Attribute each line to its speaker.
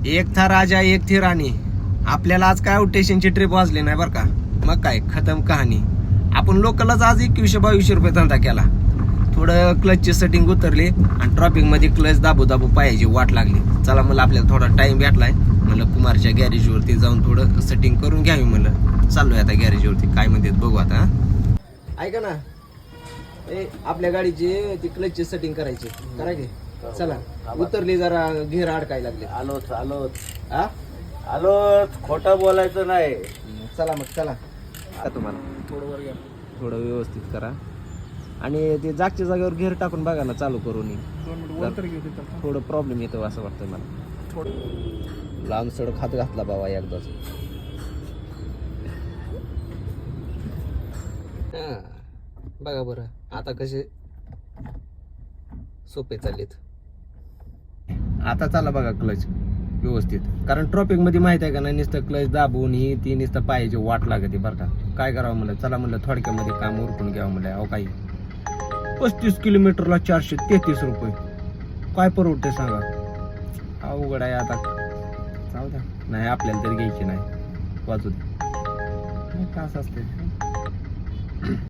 Speaker 1: एक था राजा एक थी राणी. आपल्याला आज काय स्टेशनची ट्रिप वाजली नाही बरं का. मग काय खतम कहाणी. आपण लोकलच आज 2100-2200 रुपये धंदा केला. थोडं क्लचची सेटिंग उतरली आणि ट्रॉपिक मध्ये क्लच दाबू दाबू पायाची वाट लागली. चला मला आपल्याला थोडा टाइम भेटलाय, म्हणलं कुमारच्या गॅरेजवरती जाऊन थोडं सेटिंग करून घ्यावी. म्हणलं चाललोय आता गॅरेजवरती, काय म्हणतात बघू आता. ऐका ना, आपल्या गाडीची ती क्लचची सेटिंग करायची, करा की. चला उतरली, जरा घेर अडकायला लागले.
Speaker 2: आलोच खोटं बोलायचं नाही.
Speaker 1: चला मग चला. का तुम्हाला थोडं व्यवस्थित करा आणि ते जागच्या जागेवर घेर टाकून बघा ना, चालू करून. थोडं प्रॉब्लेम येतो असं वाटतं मला. थोडं लांब सडक हात घातला बाबा एकदाच. बघा बरं आता कसे सोपे चाललेत. आता चला बघा क्लच व्यवस्थित, कारण ट्रॉफिक मध्ये माहित आहे का नाही, नुसतं क्लच दाबून ही ती नुसतं पायाची वाट लागते बरं का. काय करावं म्हणलं, चला म्हणलं थोडक्यामध्ये काम उरकून घ्यावं म्हणलं. अहो काही 35 किलोमीटरला 433 रुपये काय परवडते सांगा. अवघड आहे आता. जाऊ द्या, नाही आपल्याला तरी घ्यायची नाही, वाजू दे. काय असं असते.